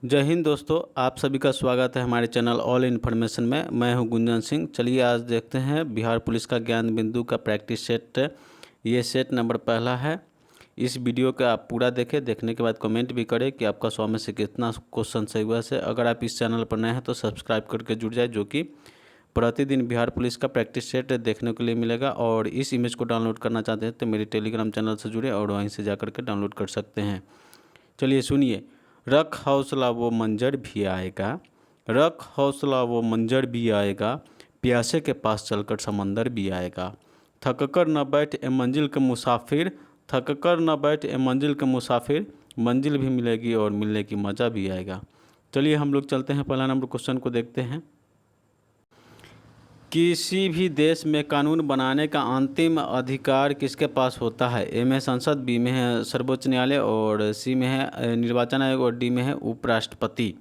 जय हिंद दोस्तों, आप सभी का स्वागत है हमारे चैनल ऑल इन्फॉर्मेशन में। मैं हूं गुंजन सिंह। चलिए आज देखते हैं बिहार पुलिस का ज्ञान बिंदु का प्रैक्टिस सेट। ये सेट नंबर पहला है। इस वीडियो का आप पूरा देखें, देखने के बाद कमेंट भी करें कि आपका 100 में से कितना क्वेश्चन सही हुआ है। अगर आप इस चैनल पर नए हैं तो सब्सक्राइब करके जुड़ जाए, जो कि प्रतिदिन बिहार पुलिस का प्रैक्टिस सेट देखने के लिए मिलेगा। और इस इमेज को डाउनलोड करना चाहते हैं तो मेरे टेलीग्राम चैनल से जुड़े और वहीं से जा करके डाउनलोड कर सकते हैं। चलिए सुनिए। रख हौसला वो मंजर भी आएगा, रख हौसला वो मंजर भी आएगा, प्यासे के पास चलकर समंदर भी आएगा। थक कर न बैठ ए मंजिल के मुसाफिर, थक कर न बैठ ए मंजिल के मुसाफिर, मंजिल भी मिलेगी और मिलने की मज़ा भी आएगा। चलिए हम लोग चलते हैं, पहला नंबर क्वेश्चन को देखते हैं। किसी भी देश में कानून बनाने का अंतिम अधिकार किसके पास होता है? ए में संसद, बी में है सर्वोच्च न्यायालय और सी में है निर्वाचन आयोग और डी में है उपराष्ट्रपति।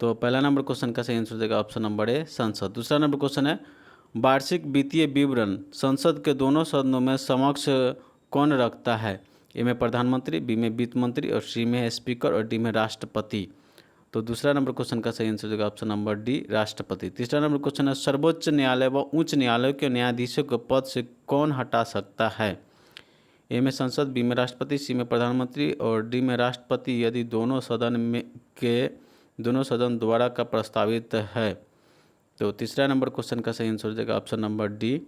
तो पहला नंबर क्वेश्चन का सही आंसर देगा ऑप्शन नंबर ए संसद। दूसरा नंबर क्वेश्चन है, वार्षिक वित्तीय विवरण संसद के दोनों सदनों में समक्ष कौन रखता है? ए में प्रधानमंत्री, बी में वित्त मंत्री और सी में है स्पीकर और डी में राष्ट्रपति। तो दूसरा नंबर क्वेश्चन का सही आंसर देगा ऑप्शन नंबर डी राष्ट्रपति। तीसरा नंबर क्वेश्चन है, सर्वोच्च न्यायालय व उच्च न्यायालय के न्यायाधीशों के पद से कौन हटा सकता है? ए में संसद, बी में राष्ट्रपति, सी में प्रधानमंत्री और डी में राष्ट्रपति यदि दोनों सदन द्वारा का प्रस्तावित है। तो तीसरा नंबर क्वेश्चन का सही आंसर देगा ऑप्शन नंबर डी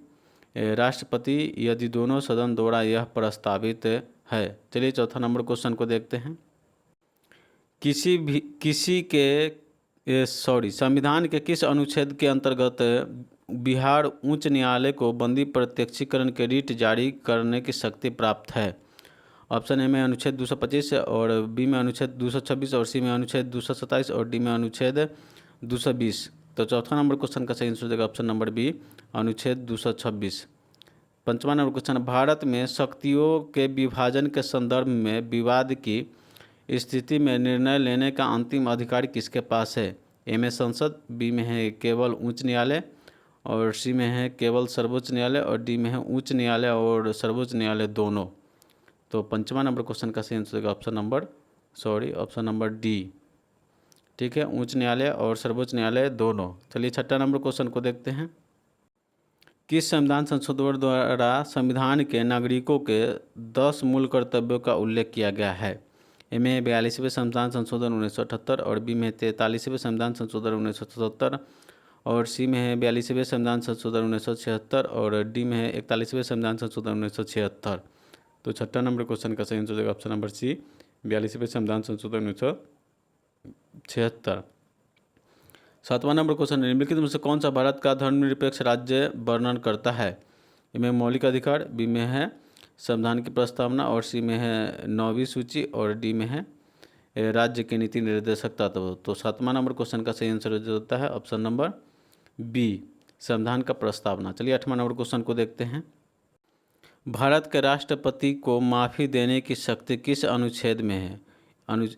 राष्ट्रपति यदि दोनों सदन द्वारा यह प्रस्तावित है। चलिए चौथा नंबर क्वेश्चन को देखते हैं। संविधान के किस अनुच्छेद के अंतर्गत बिहार उच्च न्यायालय को बंदी प्रत्यक्षीकरण के रिट जारी करने की शक्ति प्राप्त है? ऑप्शन ए में अनुच्छेद 225 और बी में अनुच्छेद 226 और सी में अनुच्छेद 227 और डी में अनुच्छेद 220। तो चौथा नंबर क्वेश्चन का सही आंसर देगा ऑप्शन नंबर बी अनुच्छेद 226। पंचवा नंबर क्वेश्चन, भारत में शक्तियों के विभाजन के संदर्भ में विवाद की स्थिति में निर्णय लेने का अंतिम अधिकार किसके पास है? ए में संसद, बी में है केवल उच्च न्यायालय और सी में है केवल सर्वोच्च न्यायालय और डी में है उच्च न्यायालय और सर्वोच्च न्यायालय दोनों। तो पंचवा नंबर क्वेश्चन का सही आंसर होगा ऑप्शन नंबर डी। ठीक है, उच्च न्यायालय और सर्वोच्च न्यायालय दोनों। चलिए छठा नंबर क्वेश्चन को देखते हैं। किस संविधान संशोधन द्वारा संविधान के नागरिकों के 10 मूल कर्तव्यों का उल्लेख किया गया है? ए में 42वें संविधान संशोधन 1978 और बी में 43वें संविधान संशोधन 1977 और सी में है 42वें संविधान संशोधन 1976 और डी में है 41वें संविधान संशोधन 1976। तो छठा नंबर क्वेश्चन का सही आंसर होगा ऑप्शन नंबर सी 42वें संविधान संशोधन 1976। सातवां नंबर क्वेश्चन, निम्नलिखित में से कौन सा भारत का धर्मनिरपेक्ष राज्य वर्णन करता है? इनमें मौलिक अधिकार, बी में है संविधान की प्रस्तावना और सी में है 9वीं सूची और डी में है राज्य की नीति निर्देशक तत्व। तो सातवां नंबर क्वेश्चन का सही आंसर होता है ऑप्शन नंबर बी संविधान का प्रस्तावना। चलिए आठवां नंबर क्वेश्चन को देखते हैं। भारत के राष्ट्रपति को माफ़ी देने की शक्ति किस अनुच्छेद में है?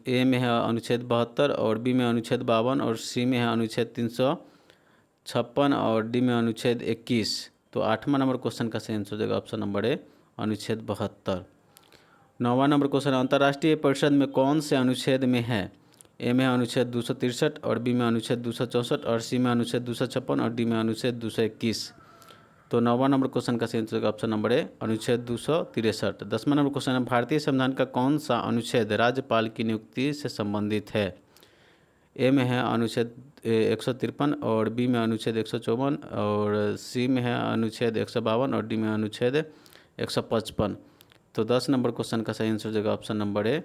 ए में है अनुच्छेद 72 और बी में अनुच्छेद 52 और सी में है अनुच्छेद 356 और डी में अनुच्छेद 21। तो आठवां नंबर क्वेश्चन का सही आंसर देगा ऑप्शन नंबर ए अनुच्छेद 72। नौवां नंबर क्वेश्चन, अंतर्राष्ट्रीय परिषद में कौन से अनुच्छेद में है? ए में अनुच्छेद 263 और बी में अनुच्छेद 264 और सी में अनुच्छेद 256 और डी में अनुच्छेद 221। तो नौवां नंबर क्वेश्चन का सही आंसर होगा ऑप्शन नंबर ए अनुच्छेद 263। 10वां नंबर क्वेश्चन है, भारतीय संविधान का कौन सा अनुच्छेद राज्यपाल की नियुक्ति से संबंधित है? ए में है अनुच्छेद 153 और बी में अनुच्छेद 154 और सी में है अनुच्छेद 152 और डी में अनुच्छेद 155। तो 10 नंबर क्वेश्चन का सही आंसर देगा ऑप्शन नंबर ए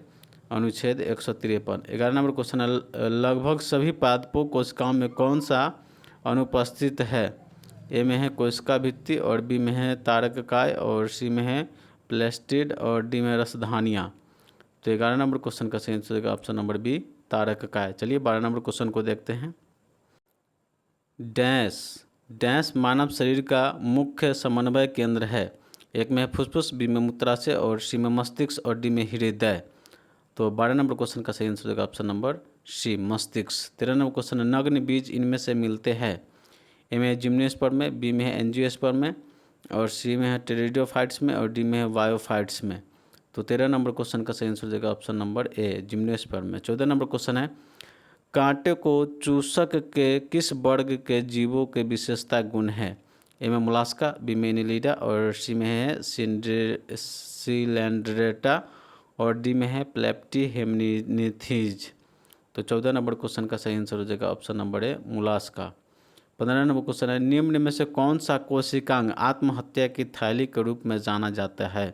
अनुच्छेद 153। 11 नंबर क्वेश्चन है, लगभग सभी पादपों कोशिकाओं में कौन सा अनुपस्थित है? ए में है कोशिका भित्ति और बी में है तारककाय और सी में है प्लेस्टिड और डी में रसधानियाँ। तो 11 नंबर क्वेश्चन का सही आंसर होगा ऑप्शन नंबर बी तारककाय। चलिए 12 नंबर क्वेश्चन को देखते हैं। डैश मानव शरीर का मुख्य समन्वय केंद्र है? एक में है फुसफुस, बी में मूत्राशय और सी में मस्तिष्क और डी में हृदय। तो 12 नंबर क्वेश्चन का सही आंसर होगा ऑप्शन नंबर सी मस्तिष्क। 13 नंबर क्वेश्चन है, नग्न बीज इनमें से मिलते हैं? ए में है जिम्नोस्पर्म में, बी में है एंजियोस्पर्म में और सी में है टेरिडोफाइट्स में और डी में है वायोफाइट्स में। तो 13 नंबर क्वेश्चन का सही आंसर देगा ऑप्शन नंबर ए जिम्नोस्पर्म में। 14 नंबर क्वेश्चन है, कांटे को चूसक के किस वर्ग के जीवों के विशेषता गुण है? ए में मोलास्का, बी में एनिलिडा और सी में है सिलेंड्रेटा और डी में है प्लेप्टी हेमनिथिज। तो 14 नंबर क्वेश्चन का सही आंसर हो जाएगा ऑप्शन नंबर ए मोलास्का। 15 नंबर क्वेश्चन है, निम्न में से कौन सा कोशिकांग आत्महत्या की थैली के रूप में जाना जाता है?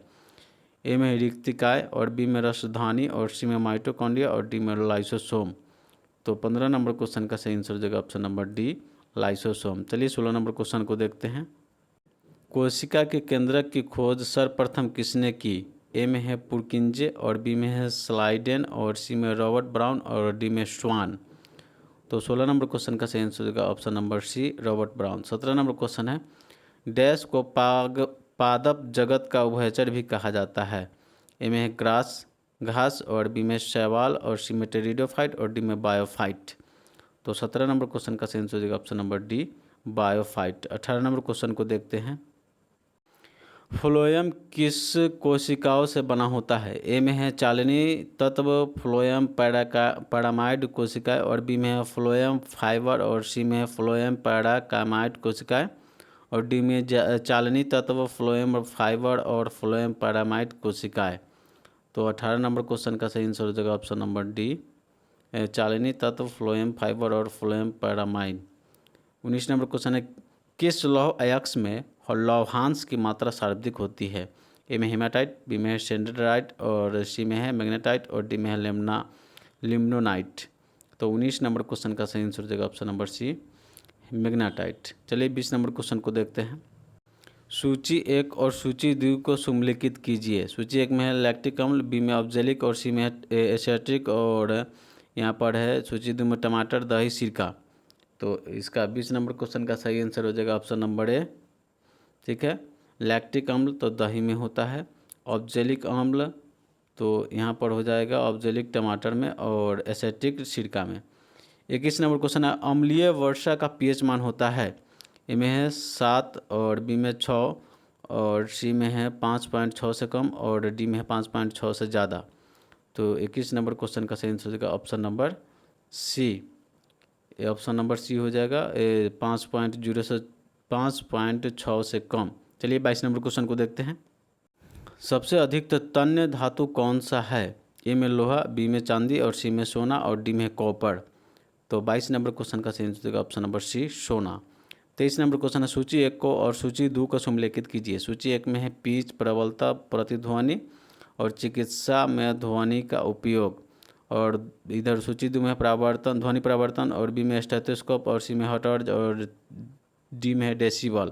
ए में रिक्तिकाय और बी में रसधानी और सी में माइटोकॉन्ड्रिया और डी में लाइसोसोम। तो 15 नंबर क्वेश्चन का सही आंसर हो जाएगा ऑप्शन नंबर डी लाइसोसोम। चलिए 16 नंबर क्वेश्चन को देखते हैं। कोशिका के केंद्रक की खोज सर्वप्रथम किसने की? ए में है पुरकिंजे और बी में है स्लाइडेन और सी में रॉबर्ट ब्राउन और डी में स्वान। तो 16 नंबर क्वेश्चन का सही आंसर हो जाएगा option number C Robert Brown. 17 number question है, डैश को पादप जगत का उभयचर भी कहा जाता है? ए में है ग्रास घास और बी में शैवाल और सी में टेरिडोफाइट और डी में बायोफाइट। तो 17 नंबर क्वेश्चन का सही आंसर हो जाएगा option number D biophyte. 18 number question को देखते हैं। फ्लोएम किस कोशिकाओं से बना होता है? ए में है चालनी तत्व फ्लोएम पैरामाइड कोशिकाएं और बी में है फ्लोएम फाइबर और सी में है फ्लोएम पैराकामाइड कोशिकाएं और डी में चालनी तत्व फ्लोएम फाइबर और फ्लोएम पैरामाइड कोशिकाएं। तो 18 नंबर क्वेश्चन का सही आंसर हो जाएगा ऑप्शन नंबर डी चालनी तत्व फ्लोएम फाइबर और फ्लोएम पैरामाइड। 19 नंबर क्वेश्चन है, किस लौह अयस्क में लौहांश की मात्रा सर्वाधिक होती है? ए में हेमाटाइट, बी में है सेंड्राइट और सी में है मैग्नेटाइट और डी में है लिम्नोनाइट। तो 19 नंबर क्वेश्चन का सही आंसर हो जाएगा ऑप्शन नंबर सी मैग्नेटाइट। चलिए 20 नंबर क्वेश्चन को देखते हैं। सूची 1 और सूची 2 को सुमेलित कीजिए। सूची 1 में है लैक्टिक अम्ल, बी में ऑक्जेलिक और सी में है एसेटिक और यहाँ पर है सूची 2 में टमाटर, दही, सिरका। तो इसका 20 नंबर क्वेश्चन का सही आंसर हो जाएगा ऑप्शन नंबर ए। ठीक है, लैक्टिक अम्ल तो दही में होता है, ऑक्जेलिक अम्ल तो यहाँ पर हो जाएगा ऑक्जेलिक टमाटर में और एसेटिक सिरका में। 21 नंबर क्वेश्चन है, अम्लीय वर्षा का पीएच मान होता है? ए में है 7 और बी में 6 और सी में है 5.6 से कम और डी में है 5.6 से ज़्यादा। तो 21 नंबर क्वेश्चन का सही आंसर हो जाएगा ऑप्शन नंबर सी। ये ऑप्शन नंबर सी हो जाएगा 5.0 से 5.6 से कम। चलिए 22 नंबर क्वेश्चन को देखते हैं। सबसे अधिक तन्य धातु कौन सा है? ए में लोहा, बी में चांदी और सी में सोना और डी में कॉपर। तो 22 नंबर क्वेश्चन का सही आंसर हो जाएगा ऑप्शन नंबर सी सोना। 23 नंबर क्वेश्चन है, सूची 1 को और सूची 2 को सुमेलित कीजिए। सूची 1 में है पिच, प्रबलता, प्रतिध्वनि और चिकित्सा में ध्वनि का उपयोग और इधर सूची 2 में है प्रावर्तन, ध्वनि प्रावर्तन और बी में स्टेथोस्कोप और सी में हर्ट्ज और डी में है डेसिबल।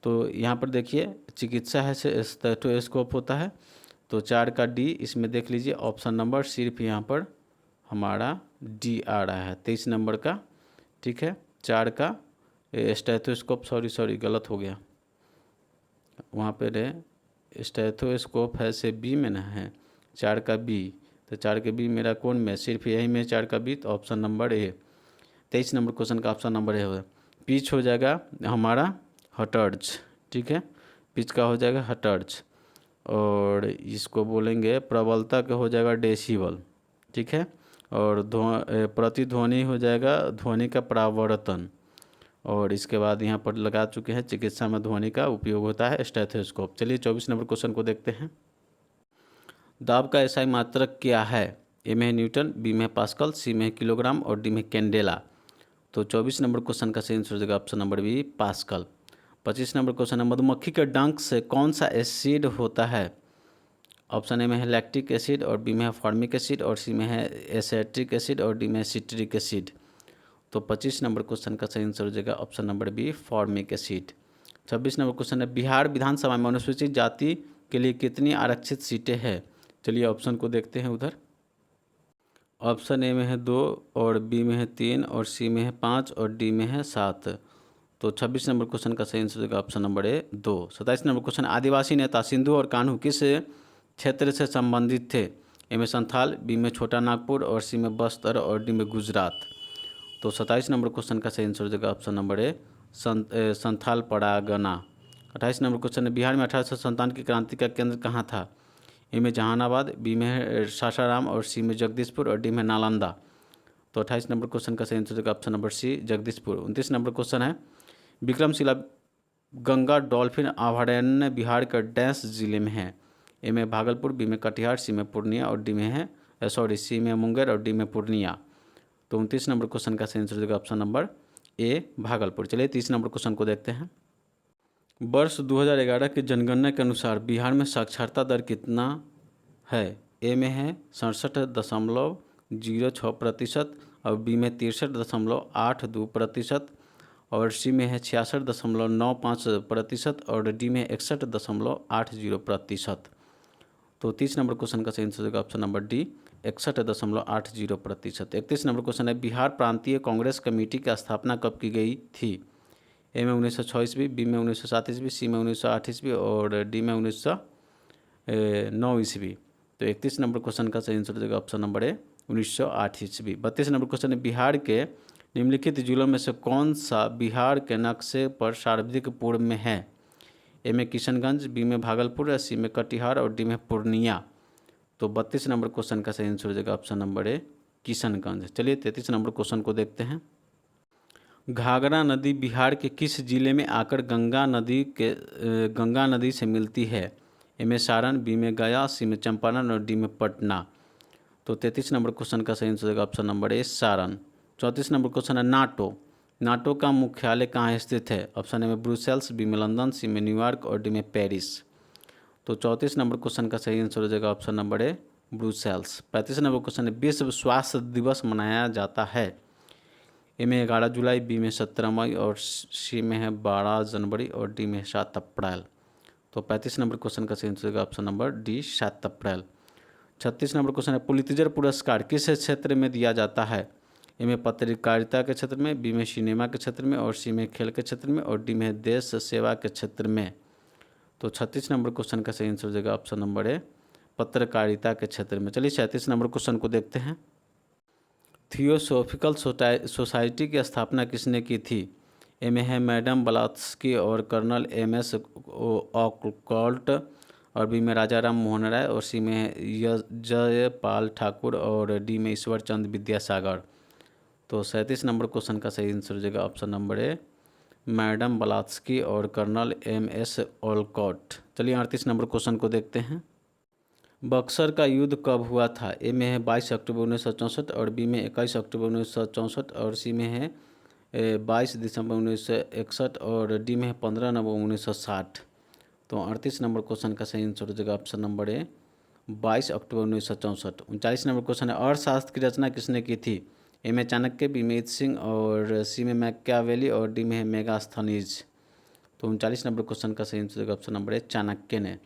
तो यहाँ पर देखिए चिकित्सा है से स्टेथोस्कोप होता है। तो 4 का डी इसमें देख लीजिए ऑप्शन नंबर सिर्फ यहाँ पर हमारा डी आ रहा है 23 नंबर का। ठीक है, 4 का स्टेथोस्कोप सॉरी गलत हो गया, वहाँ पे रे स्टेथोस्कोप है से बी में ना है, 4 का बी। तो 4 के बी मेरा कौन में सिर्फ यही में 4 का बी, तो ऑप्शन नंबर ए। 23 नंबर क्वेश्चन का ऑप्शन नंबर ए होगा। पिच हो जाएगा हमारा हर्ट्ज। ठीक है, पिच का हो जाएगा हर्ट्ज और इसको बोलेंगे प्रबलता का हो जाएगा डेसिबल। ठीक है, और प्रतिध्वनि हो जाएगा ध्वनि का परावर्तन और इसके बाद यहाँ पर लगा चुके हैं चिकित्सा में ध्वनि का उपयोग होता है स्टेथोस्कोप। चलिए 24 नंबर क्वेश्चन को देखते हैं। दाब का एसआई मात्रक क्या है? ए में न्यूटन, बी में पास्कल, सी में किलोग्राम और डी में कैंडेला। तो 24 नंबर क्वेश्चन का सही आंसर हो जाएगा option number B Pascal. 25 number question है, मधुमक्खी के डंक से कौन सा एसिड होता है? ऑप्शन ए में है लैक्टिक एसिड और बी में है फॉर्मिक एसिड और सी में है एसेटिक एसिड और डी में सिट्रिक एसिड। तो 25 नंबर क्वेश्चन का सही आंसर हो जाएगा option number B formic acid. 26 number question है, बिहार विधानसभा में अनुसूचित जाति के लिए कितनी आरक्षित सीटें हैं? चलिए ऑप्शन को देखते हैं उधर। ऑप्शन ए में है 2 और बी में है 3 और सी में है 5 और डी में है 7। तो 26 नंबर क्वेश्चन का सही आंसर हो जाएगा option number A 2। 27 number question, आदिवासी नेता सिंधु और कान्हू किस क्षेत्र से संबंधित थे? ए में संथाल, बी में छोटा नागपुर और सी में बस्तर और डी में गुजरात। तो 27 नंबर क्वेश्चन का सही आंसर हो जाएगा option number A Santhal Pargana. 28 number question है, बिहार में 1857 की क्रांति का केंद्र कहाँ था? ए में जहानाबाद, बी में है सासाराम और सी में जगदीशपुर और डी में नालंदा। तो 28 नंबर क्वेश्चन का सही आंसर हो जाएगा option number C, Jagdishpur. 29 number question है, विक्रमशिला गंगा डॉल्फिन अभयारण्य बिहार के डैश जिले में है? ए में भागलपुर, बी में कटिहार, सी में पूर्णिया और डी में है सी में मुंगेर और डी में पूर्णिया। तो 29 नंबर क्वेश्चन का सही आंसर हो जाएगा ऑप्शन नंबर ए, भागलपुर। चलिए 30 नंबर क्वेश्चन को देखते हैं। वर्ष 2011 की जनगणना के अनुसार बिहार में साक्षरता दर कितना है? ए में है 67.06% और बी में 63.82% और सी में है 66.95% और डी में 61.80%। तो 30 नंबर क्वेश्चन का सही आंसर होगा option number D, 61.80%। 31 number question है, बिहार प्रांतीय कांग्रेस कमेटी की स्थापना कब की गई थी? ए में 1906 ईस्वी, बी में 1907 ईस्वी, सी में 1908 ईस्वी और डी में 1909 ईस्वी। तो 31 नंबर क्वेश्चन का सही आंसर हो जाएगा ऑप्शन नंबर ए, 1908 ईस्वी। 32 नंबर क्वेश्चन है, बिहार के निम्नलिखित जिलों में से कौन सा बिहार के नक्शे पर सार्वधिक पूर्व में है? ए में किशनगंज, बी में भागलपुर, सी में कटिहार और डी में पूर्णिया। तो 32 नंबर क्वेश्चन का सही आंसर हो जाएगा ऑप्शन नंबर ए, किशनगंज। चलिए 33 नंबर क्वेश्चन को देखते हैं। घाघरा नदी बिहार के किस जिले में आकर गंगा नदी से मिलती है? ए में सारण, बी में गया, सी में चंपारण और डी में पटना। तो 33 नंबर क्वेश्चन का सही आंसर हो जाएगा ऑप्शन नंबर ए, सारण। 34 नंबर क्वेश्चन है, नाटो का मुख्यालय कहाँ स्थित है? ऑप्शन ए में ब्रुसेल्स, बी में लंदन, सी में न्यूयॉर्क और डी में पेरिस। तो 34 नंबर क्वेश्चन का सही आंसर हो जाएगा ऑप्शन नंबर ए, ब्रुसेल्स। 35 नंबर क्वेश्चन है, विश्व स्वास्थ्य दिवस मनाया जाता है? ए में 11 जुलाई, बी में 17 मई और सी में है 12 जनवरी और डी में 7 अप्रैल। तो 35 नंबर क्वेश्चन का सही आंसर होगा ऑप्शन नंबर डी, 7 अप्रैल। 36 नंबर क्वेश्चन है, पुलित्जर पुरस्कार किस क्षेत्र में दिया जाता है? ए में पत्रकारिता के क्षेत्र में, बी में सिनेमा के क्षेत्र में और सी में खेल के क्षेत्र में और डी में देश सेवा के क्षेत्र में। तो 36 नंबर क्वेश्चन का सही आंसर हो जाएगा ऑप्शन नंबर ए, पत्रकारिता के क्षेत्र में। चलिए 37 नंबर क्वेश्चन को देखते हैं। थियोसॉफिकल सोसाइटी की स्थापना किसने की थी? ए में है मैडम ब्लावत्स्की और कर्नल एम.एस. ऑलकॉट और बी में राजा राम मोहन राय और सी में है जयपाल ठाकुर और डी में ईश्वर चंद्र विद्यासागर। तो 37 नंबर क्वेश्चन का सही आंसर हो जाएगा ऑप्शन नंबर ए, मैडम ब्लावत्स्की और कर्नल एम.एस. ऑलकॉट। चलिए 38 नंबर क्वेश्चन को देखते हैं। बक्सर का युद्ध कब हुआ था? ए में है 22 अक्टूबर 1964 और बी में 21 अक्टूबर 1964 और सी में है 22 दिसंबर 1961 और डी में है 15 नवंबर 1960। तो 38 नंबर क्वेश्चन का सही आंसर हो जाएगा ऑप्शन नंबर ए, 22 अक्टूबर 1964। 39 नंबर क्वेश्चन है, अर्थशास्त्र की रचना किसने की थी? ए में चाणक्य, बी में सिंह और सी में मैकियावेली और डी में है मेगास्थनीज। तो 39 नंबर क्वेश्चन का सही आंसर होगा ऑप्शन नंबर ए, चाणक्य ने।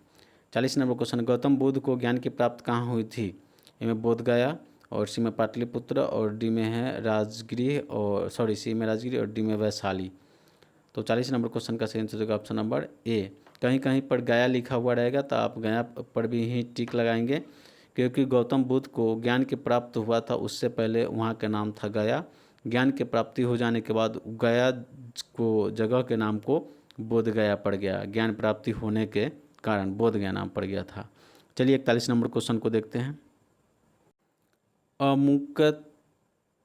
40 नंबर क्वेश्चन, गौतम बुद्ध को ज्ञान की प्राप्त कहाँ हुई थी? ए में बोध गया और सी में पाटलिपुत्र और डी में है राजगृह और सी में राजगृह और डी में वैशाली। तो 40 नंबर क्वेश्चन का सही आंसर होगा ऑप्शन नंबर ए। कहीं कहीं पर गया लिखा हुआ रहेगा तो आप गया पर भी ही टिक लगाएंगे, क्योंकि गौतम बुद्ध को ज्ञान की प्राप्त हुआ था उससे पहले वहाँ का नाम था गया। ज्ञान की प्राप्ति हो जाने के बाद गया को जगह के नाम को बोध गया पड़ गया, ज्ञान प्राप्ति होने के कारण बोध गया नाम पड़ गया था। चलिए 41 नंबर क्वेश्चन को देखते हैं।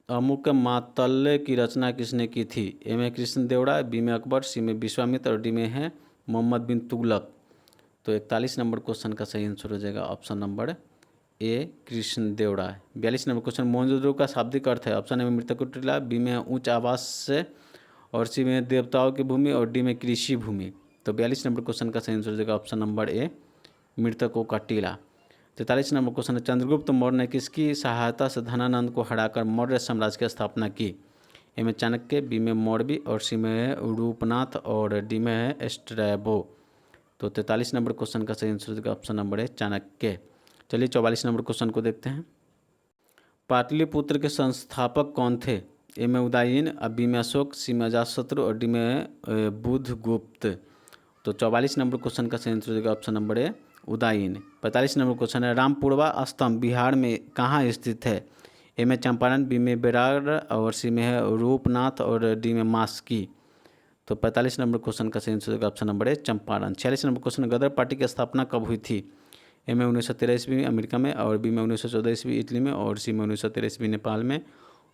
अमुक मातल्य की रचना किसने की थी? ए में कृष्णदेव राय, बी में अकबर, सी में विश्वामित्र और डी में है मोहम्मद बिन तुगलक। तो 41 नंबर क्वेश्चन का सही आंसर हो जाएगा option number A, Krishnadev Rai. 42 number question, Mohenjodaro का शाब्दिक अर्थ है? ऑप्शन ए में मृतक टीला, बी में उच्च आवास से और सी में देवताओं की भूमि और डी में कृषि भूमि। तो 42 नंबर क्वेश्चन का सही आंसर हो जाएगा ऑप्शन नंबर ए, मृतकों का टीला। 43 नंबर क्वेश्चन है, चंद्रगुप्त मौर्य ने किसकी सहायता से धनानंद को हराकर मौर्य साम्राज्य की स्थापना की? ए में चाणक्य, बी में मौर्य और सी में है रूपनाथ और डी में है स्ट्रैबो। तो 43 नंबर क्वेश्चन का सही आंसर हो जाएगा ऑप्शन नंबर ए, चाणक्य। चलिए 44 नंबर क्वेश्चन को देखते हैं। पाटलिपुत्र के संस्थापक कौन थे? ए में उदयन, बी में अशोक, सी में अजातशत्रु और डी में बुधगुप्त। तो 44 नंबर क्वेश्चन का सही आंसर हो जाएगा ऑप्शन नंबर ए, उदयन। 45 नंबर क्वेश्चन है, रामपुरवा स्तंभ बिहार में कहाँ स्थित है? ए में चंपारण, बी में बेरार और सी में है रूपनाथ और डी में मास्की। तो 45 नंबर क्वेश्चन का सही आंसर हो जाएगा option number A, Champaran. 46 number question, Ghadar Party की स्थापना कब हुई थी? ए में 1913 ईस्वी में अमेरिका में और बी में 1914 ईस्वी इटली में और सी में 1913 ईस्वी नेपाल में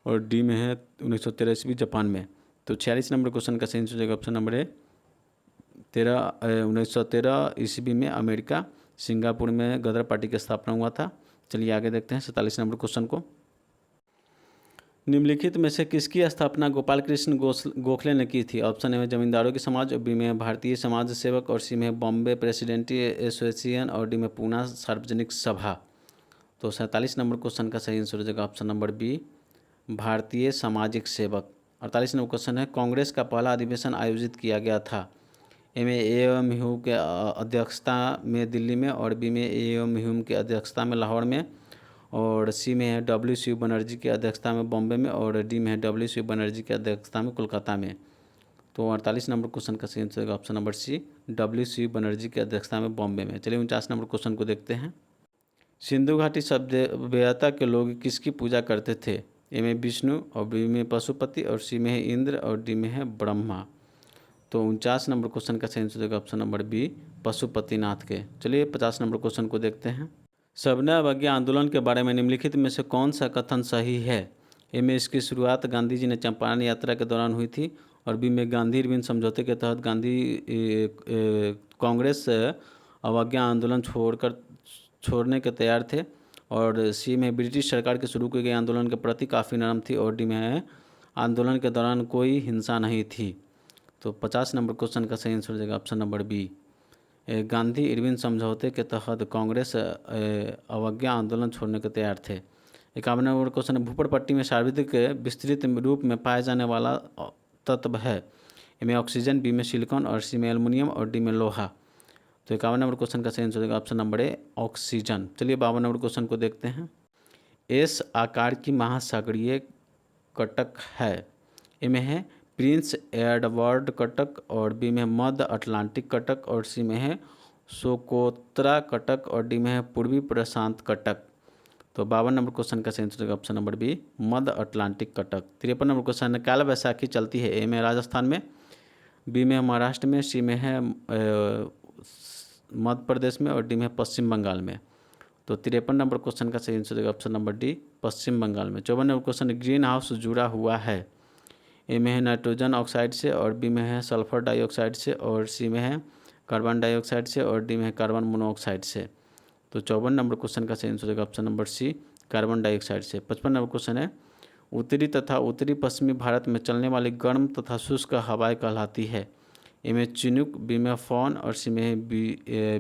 और डी में है 1913 ईस्वी जापान में। तो 46 नंबर क्वेश्चन का सही आंसर हो जाएगा ऑप्शन नंबर ए 1913 ईस्वी में अमेरिका सिंगापुर में गदर पार्टी की स्थापना हुआ था। चलिए आगे देखते हैं 47 नंबर क्वेश्चन को। निम्नलिखित में से किसकी स्थापना गोपाल कृष्ण गोखले ने की थी? ऑप्शन ए में जमींदारों की समाज, और बी में भारतीय समाज सेवक, और सी में बॉम्बे प्रेसिडेंटी एसोसिएशन, और डी में पूना सार्वजनिक सभा। तो 47 नंबर क्वेश्चन का सही आंसर हो जाएगा ऑप्शन नंबर बी भारतीय सामाजिक सेवक। 48 नंबर क्वेश्चन है कांग्रेस का पहला अधिवेशन आयोजित किया गया था? ए में एम ह्यू के अध्यक्षता में दिल्ली में, और बी में एम ह्यूम की अध्यक्षता में लाहौर में, और सी में है डब्ल्यू बनर्जी की अध्यक्षता में बॉम्बे में, और डी में है डब्ल्यू बनर्जी की अध्यक्षता में कोलकाता में। तो 48 नंबर क्वेश्चन का सही आंसर होगा option number C W Banerjee की अध्यक्षता में बॉम्बे में। चलिए 49 नंबर क्वेश्चन को देखते हैं। सिंधु घाटी सभ्यता के लोग किसकी पूजा करते थे? ए में विष्णु, और बी में पशुपति, और सी में है इंद्र, और डी में है ब्रह्मा। तो 49 नंबर क्वेश्चन का सही आंसर होगा ऑप्शन नंबर बी पशुपतिनाथ के। चलिए 50 नंबर क्वेश्चन को देखते हैं। सविनय अवज्ञा आंदोलन के बारे में निम्नलिखित में से कौन सा कथन सही है? ए में इसकी शुरुआत गांधी जी ने चंपारण यात्रा के दौरान हुई थी, और बी में गांधी इरविन समझौते के तहत गांधी कांग्रेस अवज्ञा आंदोलन छोड़ने के तैयार थे, और सी में ब्रिटिश सरकार के शुरू किए गए आंदोलन के प्रति काफ़ी नरम थी, और डी में आंदोलन के दौरान कोई हिंसा नहीं थी। तो 50 नंबर क्वेश्चन का सही आंसर हो जाएगा option number B Gandhi Irwin समझौते के तहत कांग्रेस अवज्ञा आंदोलन छोड़ने को तैयार थे। 51 नंबर क्वेश्चन है भूपर पट्टी में सर्वाधिक विस्तृत रूप में पाया जाने वाला तत्व है? ए में ऑक्सीजन, बी में सिलिकॉन, और सी में एल्युमिनियम, और डी में लोहा। तो 51 नंबर क्वेश्चन का सही आंसर हो जाएगा ऑप्शन नंबर ए ऑक्सीजन। चलिए 52 नंबर क्वेश्चन को देखते हैं। एस आकार की महासागरीय कटक है? ए में है प्रिंस एडवर्ड कटक, और बी में मध्य अटलांटिक कटक, और सी में है सोकोत्रा कटक, और डी में है पूर्वी प्रशांत कटक। तो 52 नंबर क्वेश्चन का सही आंसर होगा ऑप्शन नंबर बी मध्य अटलांटिक कटक। 53 नंबर क्वेश्चन है काला बैसाखी चलती है? ए में राजस्थान में, बी में महाराष्ट्र में, सी में है मध्य प्रदेश में, और डी में पश्चिम बंगाल में। तो 53 नंबर क्वेश्चन का सही आंसर होगा ऑप्शन नंबर डी पश्चिम बंगाल में। 54 नंबर क्वेश्चन ग्रीन हाउस जुड़ा हुआ है? ए में है नाइट्रोजन ऑक्साइड से, और बी में है सल्फर डाइऑक्साइड से, और सी में है कार्बन डाइऑक्साइड से, और डी में है कार्बन मोनोऑक्साइड से। तो 54 नंबर क्वेश्चन का सही आंसर होगा option number C carbon dioxide से। 55 नंबर क्वेश्चन है उत्तरी तथा उत्तरी पश्चिमी भारत में चलने वाली गर्म तथा शुष्क हवाएं कहलाती है? ए में चिनूक, बी में फॉन, और सी में है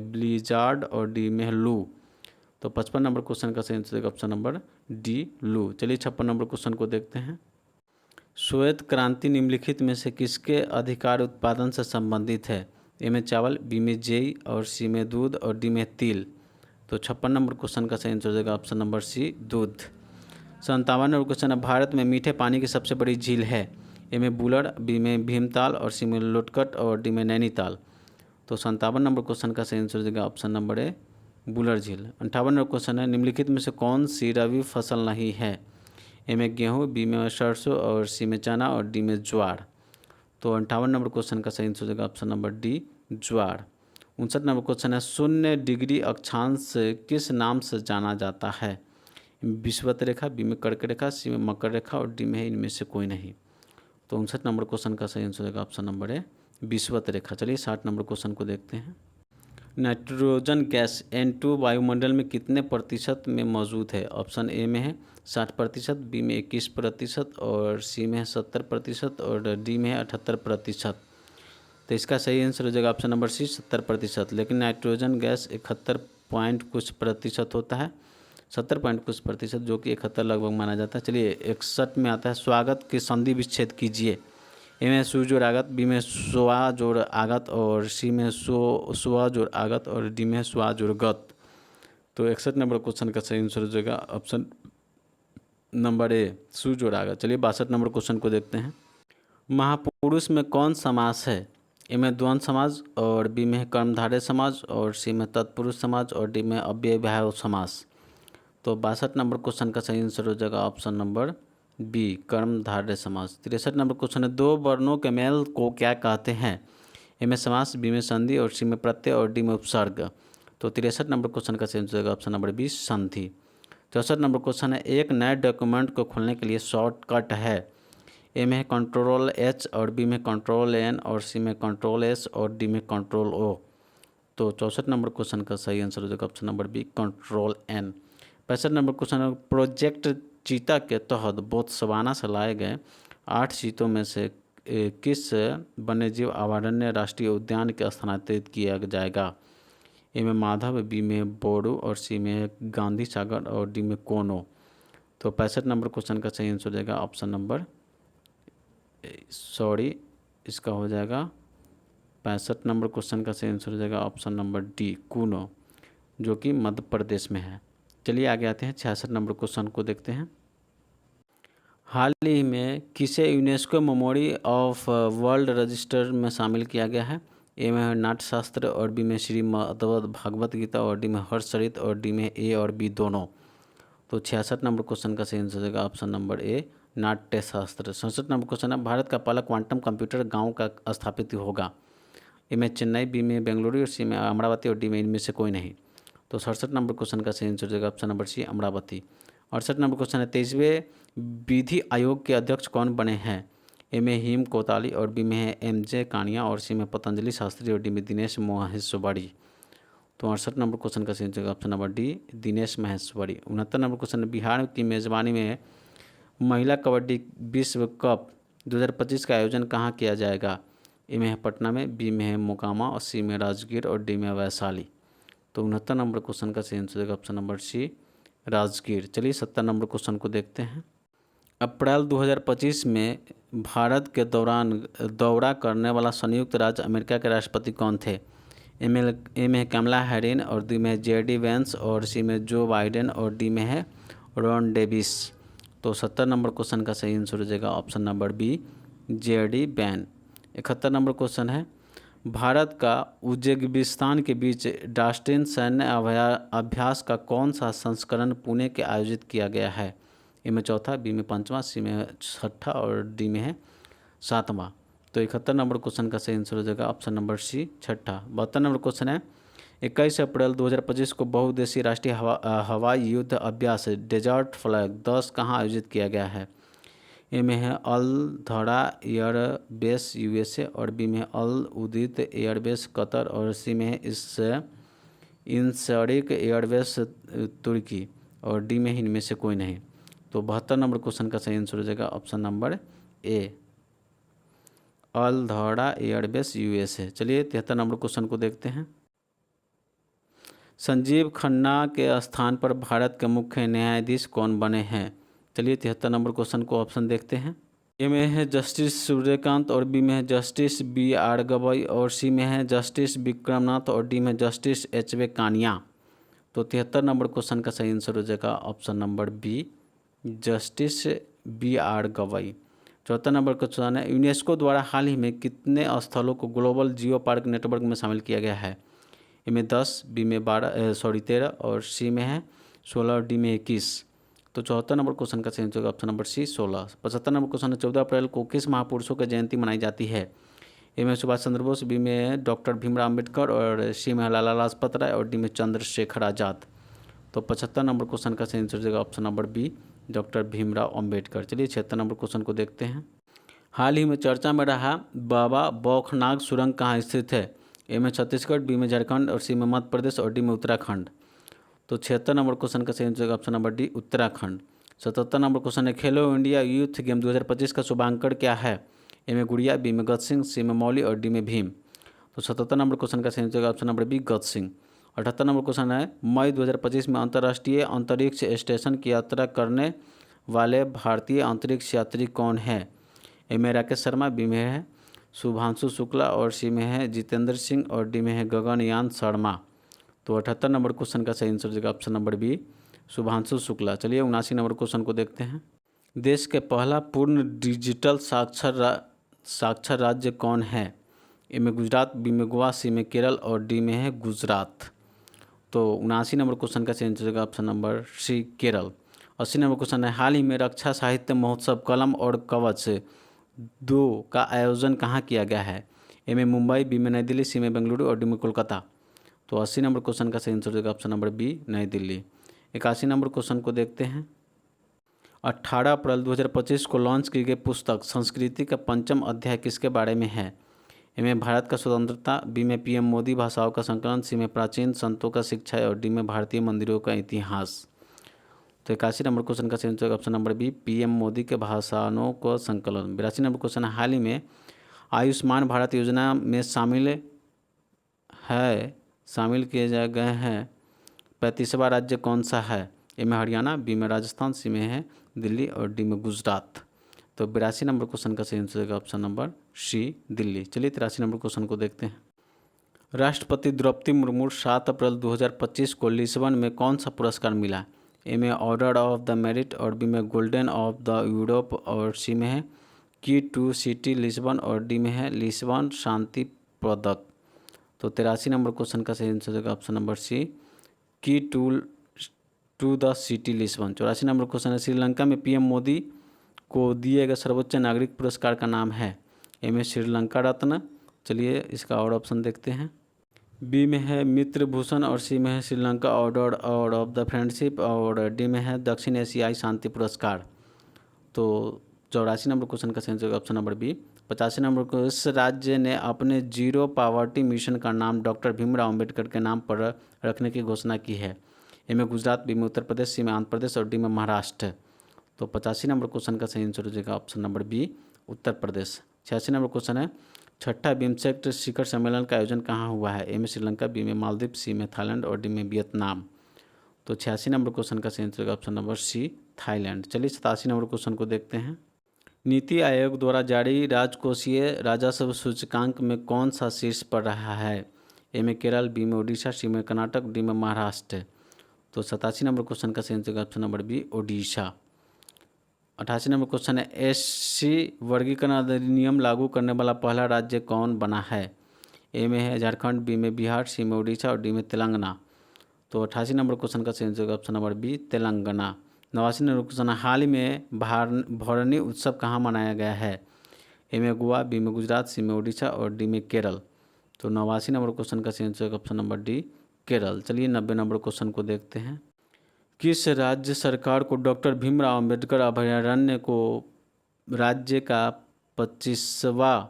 ब्लिजार्ड, और डी में है लू। तो 55 नंबर क्वेश्चन का सही आंसर होगा ऑप्शन नंबर डी लू। चलिए 56 नंबर क्वेश्चन को देखते हैं। श्वेत क्रांति निम्नलिखित में से किसके अधिकार उत्पादन से संबंधित है? ए में चावल, बी में जेई, और सी में दूध, और डी में तिल। तो 56 नंबर क्वेश्चन का सही आंसर हो जाएगा ऑप्शन नंबर सी दूध। 57 नंबर क्वेश्चन है भारत में मीठे पानी की सबसे बड़ी झील है? ए में बुलर, बी में भीमताल, और सी में लोटकट, और डी में नैनीताल। तो 57 नंबर क्वेश्चन का सही आंसर हो जाएगा ऑप्शन नंबर ए बुलर झील। 58 नंबर क्वेश्चन है निम्नलिखित में से कौन सी रबी फसल नहीं है? ए में गेहूँ, बी में सरसों, और सी में चना, और डी में ज्वार। तो 58 नंबर क्वेश्चन का सही आंसर हो जाएगा ऑप्शन नंबर डी ज्वार। 59 नंबर क्वेश्चन है 0 डिग्री अक्षांश किस नाम से जाना जाता है? विषुवत रेखा, बी में कर्क रेखा, सी में मकर रेखा, और डी में है इनमें से कोई नहीं। तो 59 नंबर क्वेश्चन का सही आंसर हो जाएगा ऑप्शन नंबर ए विषुवत रेखा। चलिए 60 नंबर क्वेश्चन को देखते हैं। नाइट्रोजन गैस N2 वायुमंडल में कितने प्रतिशत में मौजूद है? ऑप्शन ए में है 60%, बी में 21%, और सी में है 70%, और डी में है 78%। तो इसका सही आंसर हो जाएगा ऑप्शन नंबर सी 70%। लेकिन नाइट्रोजन गैस 71 पॉइंट कुछ प्रतिशत होता है, 70 पॉइंट कुछ प्रतिशत, जो कि 71 लगभग माना जाता है। चलिए 61 में आता है स्वागत की संधि विच्छेद कीजिए? ए में सु जोड़ आगत, बी में स्वा जोड़ आगत, और सी में स्वा जोड़ आगत, और डी में स्वा जोड़ गत। तो 61 नंबर क्वेश्चन का सही आंसर हो जाएगा ऑप्शन नंबर ए सु जोड़ आगत। चलिए 62 नंबर क्वेश्चन को देखते हैं। महापुरुष में कौन समास है? ए में द्वंद्व समाज, और बी में कर्मधारय समाज, और सी में तत्पुरुष समाज, और डी में अव्ययभाव समास। तो 62 नंबर क्वेश्चन का सही आंसर हो जाएगा ऑप्शन नंबर बी कर्मधारय समास। 63 नंबर क्वेश्चन है दो वर्णों के मेल को क्या कहते हैं? ए में समास, बी में संधि, और सी में प्रत्यय, और डी में उपसर्ग। तो 63 नंबर क्वेश्चन का सही आंसर हो जाएगा ऑप्शन नंबर बी संधि। 64 नंबर क्वेश्चन है, एक नए डॉक्यूमेंट को खोलने के लिए शॉर्टकट है। ए में है कंट्रोल एच और बी में कंट्रोल एन और सी में कंट्रोल एस और डी में कंट्रोल ओ। तो 64 नंबर क्वेश्चन का सही आंसर हो जाएगा option number B, control N. 65 number question है, प्रोजेक्ट चीता के तहत बोत्सवाना से लाए गए 8 चीतों में से किस वन्यजीव अभयारण्य राष्ट्रीय उद्यान के स्थानांतरित किया जाएगा। ए में माधव, बी में बोडो और सी में गांधी सागर और डी में कोनो। तो 65 नंबर क्वेश्चन का सही आंसर हो जाएगा ऑप्शन नंबर इसका हो जाएगा 65 नंबर क्वेश्चन का सही आंसर हो जाएगा ऑप्शन नंबर डी, कूनो, जो कि मध्य प्रदेश में है। चलिए आगे आते हैं, 66 नंबर क्वेश्चन को देखते हैं। हाल ही में किसे UNESCO memory of world register में शामिल किया गया है। ए में है नाट्यशास्त्र और बी में श्रीमद् भागवत गीता और डी में हर्षचरित और डी में ए और बी दोनों। तो 66 नंबर क्वेश्चन का सही आंसर होगा ऑप्शन नंबर ए, नाट्यशास्त्र। 67 नंबर क्वेश्चन है, भारत का पहला क्वांटम कंप्यूटर गांव का स्थापित होगा। ए में चेन्नई, बी में बेंगलुरु और सी में अमरावती और डी में इनमें से कोई नहीं। तो 67 नंबर क्वेश्चन का सही आंसर होगा option number C, Amravati. 68 number question है, 23वें विधि आयोग के अध्यक्ष कौन बने हैं। ए में हिम कोताली और बी में है एम.जे. कानिया और सी में पतंजलि शास्त्री और डी में दिनेश माहेश्वरी। तो 68 नंबर क्वेश्चन का सही answer option number D, Dinesh Maheshwari. 69 number question है, बिहार की मेजबानी में महिला कबड्डी विश्व कप 2025 का आयोजन कहाँ किया जाएगा। ए में है पटना में, बी में है मोकामा और सी में राजगीर और डी में वैशाली। तो 69 नंबर क्वेश्चन का सही answer option number C, Rajgir. चलिए 70 नंबर क्वेश्चन को देखते हैं। अप्रैल 2025 में भारत के दौरा करने वाला संयुक्त राज्य अमेरिका के राष्ट्रपति कौन थे। ए में है कमला हैरिस और डी में जे.डी. वैंस और सी में जो बाइडेन और डी में है रॉन डेविस। तो 70 नंबर क्वेश्चन का सही आंसर हो जाएगा option number B, J D. Vance. 71 number question है, भारत का उज्बेकिस्तान के बीच राष्ट्रीय सैन्य अभ्यास का कौन सा संस्करण पुणे के आयोजित किया गया है। ए में चौथा, बी में पाँचवा, सी में छठा और डी में है सातवां। तो 71 नंबर क्वेश्चन का सही आंसर हो जाएगा ऑप्शन नंबर सी, छठा। 72 नंबर क्वेश्चन है, 21 अप्रैल 2025 को बहुउद्देशीय राष्ट्रीय हवाई युद्ध अभ्यास डेजर्ट फ्लैग 10 कहाँ आयोजित किया गया है। ए में है अल धड़ा एयरबेस यूएसए और बी में है अल उदीद एयरबेस कतर और सी में है इंसरिक एयरबेस तुर्की और डी में इनमें से कोई नहीं। तो 72 नंबर क्वेश्चन का सही आंसर हो जाएगा ऑप्शन नंबर ए, अल धड़ा एयरबेस यूएसए। चलिए 73 नंबर क्वेश्चन को देखते हैं। संजीव खन्ना के स्थान पर भारत के मुख्य न्यायाधीश कौन बने हैं। चलिए 73 नंबर क्वेश्चन को ऑप्शन देखते हैं। ए में है जस्टिस सूर्यकांत और बी में है जस्टिस बी.आर. गवई और सी में है जस्टिस विक्रमनाथ और डी में जस्टिस एच.वे. कानिया। तो 73 नंबर क्वेश्चन का सही आंसर हो जाएगा option number B, justice B R. Gavai. 74 number question है, यूनेस्को द्वारा हाल ही में कितने स्थलों को ग्लोबल जियो पार्क नेटवर्क में शामिल किया गया है। ए में 10, बी में 13 और सी में है 16 और डी में 21। तो 74 नंबर क्वेश्चन का सही answer option number C, 16। 75 number question है, 14 अप्रैल को किस महापुरुषों की जयंती मनाई जाती है। ए में सुभाष चंद्र बोस, बी में डॉक्टर भीमराव अम्बेडकर और सी में लाला लाजपत राय और डी में चंद्रशेखर आजाद। तो 75 नंबर क्वेश्चन का सही आंसर होगा option number B, doctor Bhimrao Ambedkar. चलिए 76 नंबर क्वेश्चन को देखते हैं। हाल ही में चर्चा में रहा बाबा बौखनाग सुरंग कहाँ स्थित है। ए में छत्तीसगढ़, बी में झारखंड और सी में मध्य प्रदेश और डी में उत्तराखंड। तो 76 नंबर क्वेश्चन का सही answer option number D, Uttarakhand. 77 number question है, खेलो इंडिया यूथ गेम 2025 का शुभांकन क्या है। ए में गुड़िया, बी में गत सिंह, सी में मौली और डी में भीम। तो 77 नंबर क्वेश्चन का सही आंसर ऑप्शन नंबर बी, गत सिंह। 78 नंबर क्वेश्चन है, मई 2025 में अंतर्राष्ट्रीय अंतरिक्ष स्टेशन की यात्रा करने वाले भारतीय अंतरिक्ष यात्री कौन है। ए में राकेश शर्मा, बी में है शुभांशु शुक्ला और सी में है जितेंद्र सिंह और डी में है गगनयान शर्मा। तो 78 नंबर क्वेश्चन का सही आंसर होगा option number B, Shubhanshu Shukla. चलिए 79 नंबर क्वेश्चन को देखते हैं। देश के पहला पूर्ण डिजिटल साक्षर राज्य कौन है। ए में गुजरात, बी में गोवा, सी में केरल और डी में है गुजरात। तो 79 नंबर क्वेश्चन का सही आंसर होगा option number C, Kerala. 80 number question है, हाल ही में रक्षा साहित्य महोत्सव कलम और कवच 2 का आयोजन कहाँ किया गया है। ए में मुंबई, बी में नई दिल्ली, सी में बेंगलुरु और डी में कोलकाता। तो 80 नंबर क्वेश्चन का सही आंसर होगा ऑप्शन नंबर बी, नई दिल्ली। 81 नंबर क्वेश्चन को देखते हैं। 18 अप्रैल 2025 को लॉन्च की गई पुस्तक संस्कृति का पंचम अध्याय किसके बारे में है? ए में भारत का स्वतंत्रता, बी में पीएम मोदी भाषाओं का संकलन, सी में प्राचीन संतों का शिक्षा और डी में भारतीय मंदिरों का इतिहास। तो 81 नंबर क्वेश्चन का सही answer option number B, PM Modi के भाषणों का संकलन। 82 नंबर क्वेश्चन है, हाल ही में आयुष्मान भारत योजना में शामिल किए गए हैं 35वां राज्य कौन सा है? ए में हरियाणा, बी में राजस्थान, सी में है दिल्ली और डी में गुजरात। तो 82 नंबर क्वेश्चन का सही answer option number C, Delhi. चलिए 83 नंबर क्वेश्चन को देखते हैं। राष्ट्रपति द्रौपदी मुर्मू 7 अप्रैल 2025 को लिस्बन में कौन सा पुरस्कार मिला? ए में ऑर्डर ऑफ द मेरिट और बी में गोल्डन ऑफ द यूरोप और सी में है की टू सिटी लिस्बन और डी में है लिस्बन शांति पदक। तो 83 नंबर क्वेश्चन का सही answer option number C, key to the city Lisbon. 84 number question है, श्रीलंका में पीएम मोदी को दिए गए सर्वोच्च नागरिक पुरस्कार का नाम है? ए में श्रीलंका रत्न। चलिए इसका और ऑप्शन देखते हैं। बी में है मित्र भूषण और सी में है Sri Lanka order of the friendship और डी में है दक्षिण एशियाई शांति पुरस्कार। तो 84 नंबर क्वेश्चन का सही answer option number B. 85 number को, इस राज्य ने अपने जीरो पावर्टी मिशन का नाम डॉक्टर भीमराव अम्बेडकर के नाम पर रखने की घोषणा की है? ए में गुजरात, बी में उत्तर प्रदेश, सी में आंध्र प्रदेश और डी में महाराष्ट्र। तो 85 नंबर क्वेश्चन का सही आंसर हो जाएगा option number B, Uttar Pradesh. 86 number question है, छठा बिम्स्टेक शिखर सम्मेलन का आयोजन कहाँ हुआ है? ए में श्रीलंका, बी में मालदीव, सी में थाईलैंड और डी में वियतनाम। तो 86 नंबर क्वेश्चन का सही आंसर होगा ऑप्शन नंबर सी, थाईलैंड। चलिए 87 नंबर क्वेश्चन को देखते हैं। नीति आयोग द्वारा जारी राजकोषीय राजस्व सूचकांक में कौन सा शीर्ष पर रहा है? ए में केरल, बी में उड़ीसा, सी में कर्नाटक, डी में महाराष्ट्र। तो 87 नंबर क्वेश्चन का सही आंसर होगा option number B, Orissa. 88 number question है, एससी वर्गीकरण अधिनियम लागू करने वाला पहला राज्य कौन बना है? ए में है झारखंड, बी में बिहार, सी में उड़ीसा और डी में तेलंगाना। तो 88 नंबर क्वेश्चन का सही आंसर होगा option number B, Telangana. 89 number question है, हाल ही में भरनी उत्सव कहाँ मनाया गया है? ए में गोवा, बी में गुजरात, सी में उड़ीसा और डी में केरल। तो 89 नंबर क्वेश्चन का सही आंसर होगा ऑप्शन नंबर डी, केरल। चलिए 90 नंबर क्वेश्चन को देखते हैं। किस राज्य सरकार को डॉक्टर भीमराव अम्बेडकर अभयारण्य को राज्य का 25वां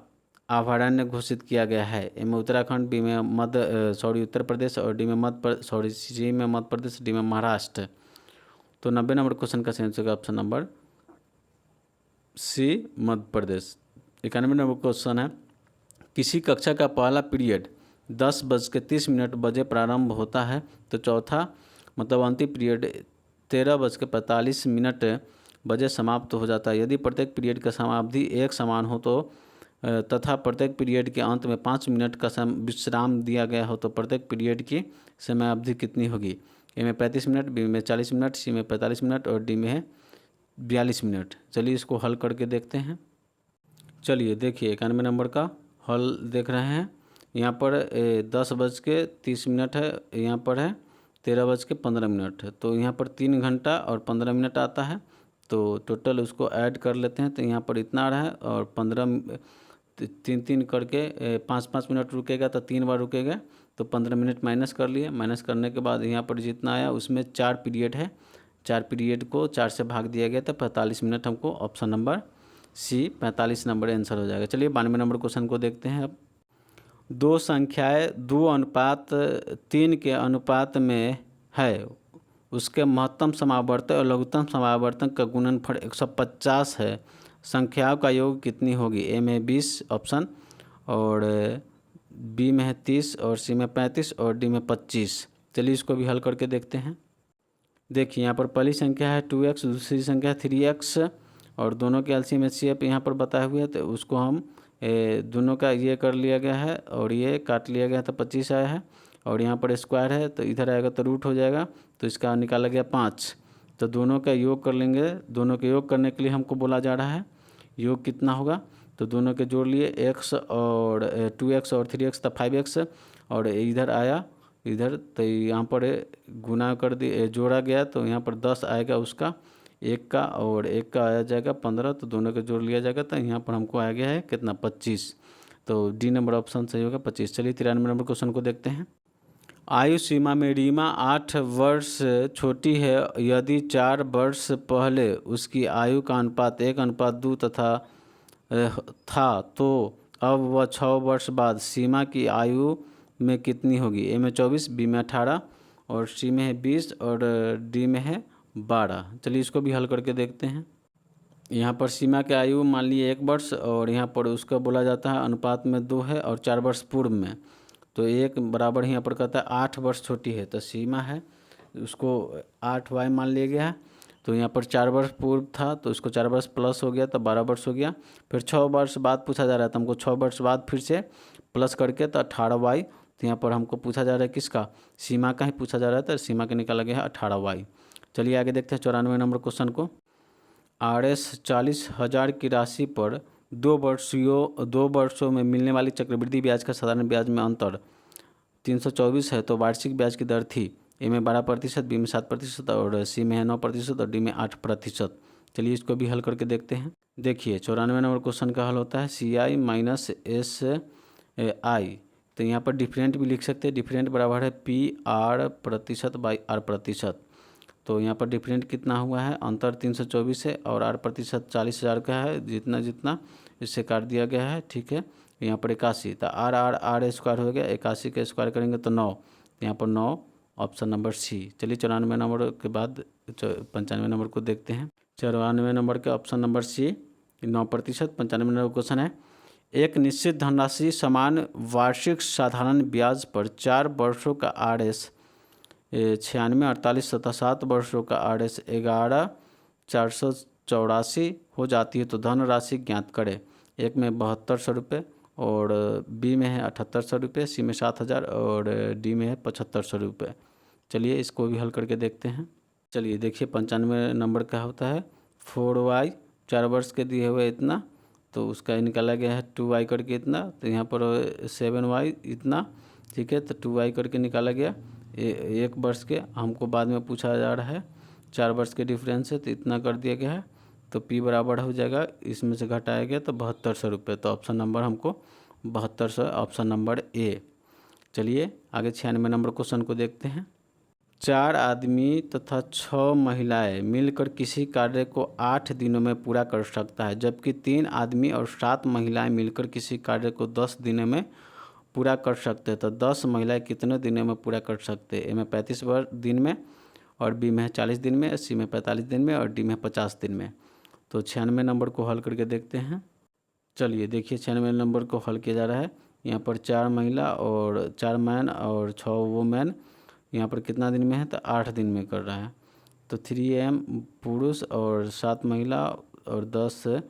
अभयारण्य घोषित किया गया है? ए में उत्तराखंड, बी में उत्तर प्रदेश और डी में सी में मध्य प्रदेश, डी में महाराष्ट्र। तो 90 नंबर क्वेश्चन का सही आंसर होगा ऑप्शन नंबर सी, मध्य प्रदेश। 91 नंबर क्वेश्चन है, किसी कक्षा का पहला पीरियड 10:30 बजे प्रारंभ होता है तो चौथा मतलब अंतिम पीरियड 13:45 बजे समाप्त हो जाता है। यदि प्रत्येक पीरियड का समाप्ति एक समान हो तो तथा प्रत्येक पीरियड के अंत में 5 मिनट का विश्राम दिया गया हो तो प्रत्येक पीरियड की समय अवधि कितनी होगी? ए में 35 मिनट, बी में 40 मिनट, सी में 45 मिनट और डी में है 42 मिनट। चलिए इसको हल करके देखते हैं। चलिए देखिए 91 नंबर का हल देख रहे हैं। यहाँ पर 10:30 है, यहाँ पर है 13:15 है। तो यहाँ पर 3 घंटा और 15 मिनट आता है। तो टोटल उसको ऐड कर लेते हैं तो यहाँ पर इतना आ रहा है और 3 करके 5 मिनट रुकेगा तो 3 बार रुकेगा तो 15 मिनट माइनस कर लिए। माइनस करने के बाद यहाँ पर जितना आया उसमें 4 पीरियड है, 4 पीरियड को 4 से भाग दिया गया तो 45 मिनट हमको option number C 45 number answer हो जाएगा। चलिए 92 नंबर क्वेश्चन को देखते हैं। अब दो संख्याएं 2:3 के अनुपात में है, उसके महत्तम समावर्तक और लघुत्तम समावर्तक का गुणनफल 150 है। संख्याओं का योग कितनी होगी? ए में 20 ऑप्शन और बी में है 30 और सी में 35 और डी में 25। चलिए इसको भी हल करके देखते हैं। देखिए यहाँ पर पहली संख्या है 2x, दूसरी संख्या है 3x और दोनों के एलसीएम एचसीएफ यहाँ पर बताए हुए हैं तो उसको हम दोनों का ये कर लिया गया है और ये काट लिया गया तो 25 आया है और यहाँ पर स्क्वायर है तो इधर आएगा तो रूट हो जाएगा तो इसका निकाला गया 5। तो दोनों का योग कर लेंगे। दोनों के योग करने के लिए हमको बोला जा रहा है योग कितना होगा तो दोनों के जोड़ लिए x और 2x और 3x तो 5x और इधर आया इधर तो यहाँ पर गुना कर दिए जोड़ा गया तो यहाँ पर 10 आएगा उसका एक का और एक का आया जाएगा 15 तो दोनों का जोड़ लिया जाएगा तो यहाँ पर हमको आ गया है कितना 25। तो डी नंबर ऑप्शन सही होगा 25। चलिए 93 नंबर क्वेश्चन को देखते हैं। आयु सीमा में रीमा 8 वर्ष छोटी है। यदि 4 वर्ष पहले उसकी आयु का अनुपात 1:2 था तो अब वह 6 वर्ष बाद सीमा की आयु में कितनी होगी? ए में 24, बी में 18 और सी में है 20 और डी में है 12। चलिए इसको भी हल करके देखते हैं। यहाँ पर सीमा की आयु मान लीजिए 1 वर्ष और यहाँ पर उसका बोला जाता है अनुपात में 2 है और 4 वर्ष पूर्व में, तो 1 बराबर यहाँ पर कहता है 8 वर्ष छोटी है, तो सीमा है उसको 8y मान लिया गया है। तो यहाँ पर 4 वर्ष पूर्व था तो उसको 4 वर्ष प्लस हो गया तो 12 वर्ष हो गया। फिर 6 वर्ष बाद पूछा जा रहा है तो हमको 6 वर्ष बाद फिर से प्लस करके तो 18y। तो यहाँ पर हमको पूछा जा रहा है किसका? सीमा का ही पूछा जा रहा है, तो सीमा के निकाला गया है 18y। चलिए आगे देखते हैं 94 नंबर क्वेश्चन को। RS 40,000 की राशि पर 2 वर्षों में मिलने वाली चक्रवृद्धि ब्याज का साधारण ब्याज में अंतर 324 है, तो वार्षिक ब्याज की दर थी ए में 12%, बी में 7% और सी में है 9% और डी में 8%। चलिए इसको भी हल करके देखते हैं। देखिए 94 नंबर क्वेश्चन का हल होता है CI माइनस SI। तो यहाँ पर डिफरेंट भी लिख सकते हैं, डिफरेंट बराबर है PR%/R%। तो यहाँ पर डिफरेंट कितना हुआ है? अंतर 324 है और R% 40,000 का है, जितना जितना इससे काट दिया गया है, ठीक है। यहाँ पर 81, तो R स्क्वायर हो गया, 81 का स्क्वायर करेंगे तो 9, यहाँ पर 9 ऑप्शन नंबर सी। चलिए 94 नंबर के बाद 95 नंबर को देखते हैं। 94 नंबर के option number C 9%। 95 number question है, एक निश्चित धनराशि समान वार्षिक साधारण ब्याज पर 4 वर्षों का RS 96, 48 तथा 7 वर्षों का RS 11,484 हो जाती है, तो धनराशि ज्ञात करें। एक में 7200 रुपये और बी में है 7800 रुपये, सी में 7000 और डी में है 7500 रुपये। चलिए इसको भी हल करके देखते हैं। चलिए देखिए 95 नंबर का होता है 4y 4 वर्ष के दिए हुए इतना, तो उसका निकाला गया है 2y करके इतना, तो यहाँ पर 7y इतना, ठीक है। तो 2y करके निकाला गया 1 वर्ष के, हमको बाद में पूछा जा रहा है 4 वर्ष के डिफरेंस है, तो इतना कर दिया गया है। तो P बराबर हो जाएगा, इसमें से घटाया गया तो 7200 रुपये। तो ऑप्शन नंबर हमको 7200, ऑप्शन नंबर ए। चलिए आगे 96 नंबर क्वेश्चन को देखते हैं। 4 आदमी तथा 6 महिलाएं मिलकर किसी कार्य को 8 दिनों में पूरा कर सकता है, जबकि 3 आदमी और 7 महिलाएं मिलकर किसी कार्य को 10 दिनों में पूरा कर सकते हैं। तो 10 महिलाएं कितने दिनों में पूरा कर सकते हैं? ए में 35 दिन में और बी में है 40 दिन में, सी में 45 दिन में और डी में 50 दिन में। तो 96 नंबर को हल करके देखते हैं। चलिए देखिए 96 नंबर को हल किया जा रहा है। यहाँ पर 4 महिला और 4 मैन और 6 वुमेन यहाँ पर कितना दिन में है? तो 8 दिन में कर रहा है। तो 3M पुरुष और 7 महिला और 10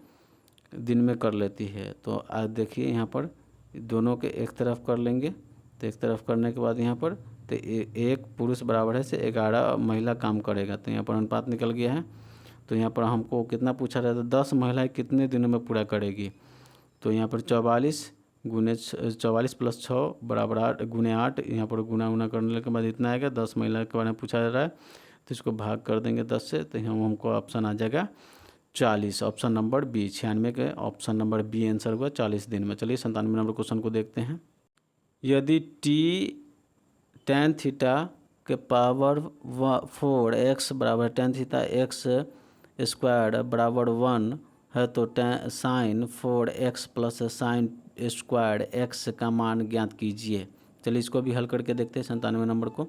दिन में कर लेती है। तो आज देखिए यहाँ पर दोनों के एक तरफ कर लेंगे, तो एक तरफ करने के बाद यहाँ पर तो एक पुरुष बराबर है से 11 महिला काम करेगा, तो यहाँ पर अनुपात निकल गया है। तो यहाँ पर हमको कितना पूछा रहता है? 10 महिलाएं कितने दिनों में पूरा करेगी? तो यहाँ पर 44 + 6 बराबर 8 गुने 8, यहाँ पर गुना करने के बाद इतना आएगा। 10 महिला के बारे में पूछा जा रहा है, तो इसको भाग कर देंगे 10 से, तो हमको ऑप्शन आ जाएगा 40, ऑप्शन नंबर बी। 96 के ऑप्शन नंबर बी आंसर हुआ 40 दिन में। चलिए 97 नंबर क्वेश्चन को देखते हैं। यदि tan थीटा के पावर 4x बराबर tan थीटा x स्क्वायर बराबर 1 है, तो sin 4x plus sin square x का मान ज्ञात कीजिए। चलिए इसको भी हल करके देखते हैं 97 नंबर को।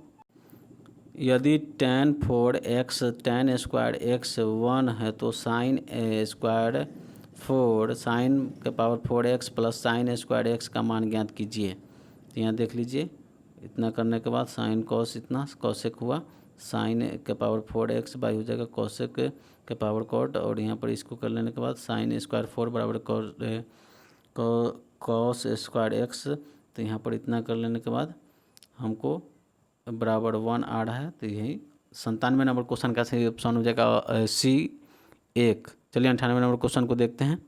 यदि tan 4x tan square x 1 है, तो sin स्क्वायर 4 sin के power 4x plus sin square x का मान ज्ञात कीजिए। तो यहाँ देख लीजिए, इतना करने के बाद साइन कॉस इतना कॉसेक हुआ, साइन के पावर 4x बाई हो जाएगा कॉसेक के पावर कॉट, और यहाँ पर इसको कर लेने के बाद साइन स्क्वायर 4 बराबर कॉस स्क्वायर x। तो यहाँ पर इतना कर लेने के बाद हमको बराबर 1 आ रहा है। तो यही 97 नंबर क्वेश्चन का सही ऑप्शन हो जाएगा C 1। चलिए 98 नंबर क्वेश्चन को देखते हैं।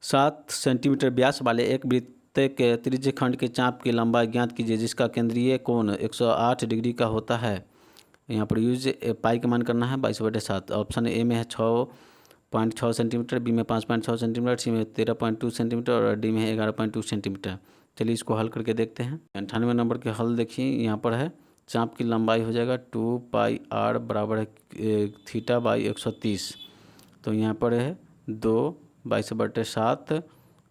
7 सेंटीमीटर व्यास वाले एक वृत्त के त्रिज्य खंड के चाप की लंबाई ज्ञात कीजिए, जिसका केंद्रीय कोण 108 डिग्री का होता है। यहाँ पर यूज पाई का मान करना है 22/7। ऑप्शन ए में है 6.6 सेंटीमीटर, बी में 5.6 सेंटीमीटर, सी में 13.2 सेंटीमीटर और डी में है 11.2 सेंटीमीटर। चलिए इसको हल करके देखते हैं। 98 नंबर के हल देखिए यहाँ पर है चाप की लंबाई हो जाएगा 2πr बराबर है थीटा बाई 130। तो यहाँ पर है 2/22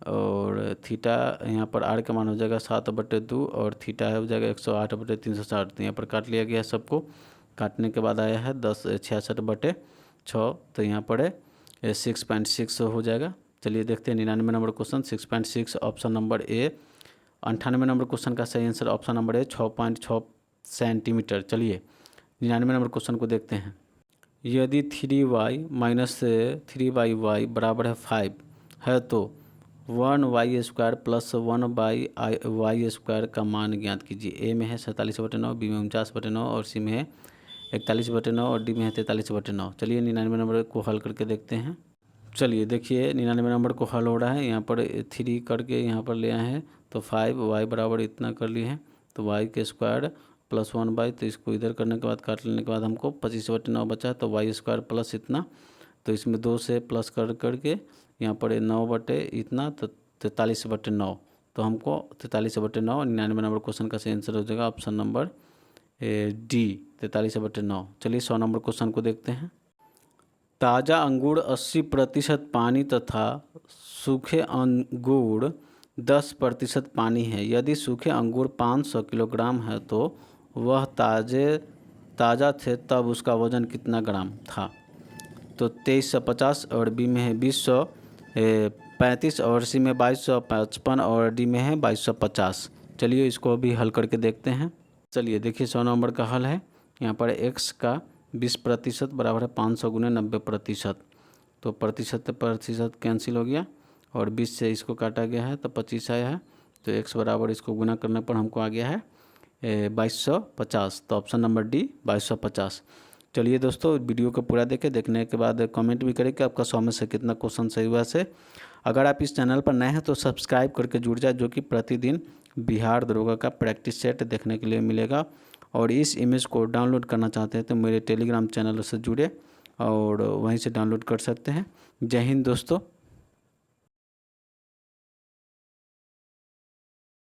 और थीटा यहाँ पर आर का मान हो जाएगा 7/2 और थीटा हो जाएगा 108/360। तो यहाँ पर काट लिया गया सबको। काटने के बाद आया है 1066/6। तो यहाँ पर है 6.6 हो जाएगा। चलिए देखते हैं 99 नंबर क्वेश्चन 6.6 ऑप्शन नंबर ए। 98 नंबर क्वेश्चन का सही आंसर ऑप्शन नंबर ए 6.6 सेंटीमीटर। चलिए 99 नंबर क्वेश्चन को देखते हैं। यदि 3y माइनस 3y बराबर है 5 है तो 1y² प्लस 1/y² का मान ज्ञात कीजिए। ए में है 47/9, बी में 49/9 और सी में है 41/9 और डी में है 43/9। चलिए 99 नंबर को हल करके देखते हैं। चलिए देखिए 99 नंबर को हल हो रहा है। यहाँ पर 3 करके यहाँ पर ले आए हैं तो 5y बराबर इतना कर लिए हैं तो y² प्लस 1/, तो इसको इधर करने के बाद काट लेने के बाद हमको 25/9 बचा तो y² प्लस इतना, तो इसमें 2 से प्लस कर करके यहाँ पर 9 इतना तो 43/9। तो हमको 43/9 99 नंबर क्वेश्चन का सही आंसर हो जाएगा ऑप्शन नंबर डी 43/9। चलिए 100 नंबर क्वेश्चन को देखते हैं। ताज़ा अंगूर 80% पानी तथा सूखे अंगूर 10% पानी है। यदि सूखे अंगूर 500 किलोग्राम है तो वह ताज़ा थे तब उसका वज़न कितना ग्राम था। तो 2350 और बी में है 2035 और सी में 2255 और डी में है 2250। चलिए इसको अभी हल करके देखते हैं। चलिए देखिए 100 नंबर का हल है। यहाँ पर x का 20% बराबर है 500 गुने 90%। तो प्रतिशत कैंसिल हो गया और 20 से इसको काटा गया है तो 25 आया है। तो x बराबर इसको गुना करने पर हमको आ गया है 2250। तो ऑप्शन नंबर डी 2250। चलिए दोस्तों वीडियो को पूरा देखने के बाद कमेंट भी करें कि आपका 100 में से कितना क्वेश्चन सही हुआ से। अगर आप इस चैनल पर नए हैं तो सब्सक्राइब करके जुड़ जाए, जो कि प्रतिदिन बिहार दरोगा का प्रैक्टिस सेट देखने के लिए मिलेगा। और इस इमेज को डाउनलोड करना चाहते हैं तो मेरे टेलीग्राम चैनल से जुड़े और वहीं से डाउनलोड कर सकते हैं। जय हिंद दोस्तों।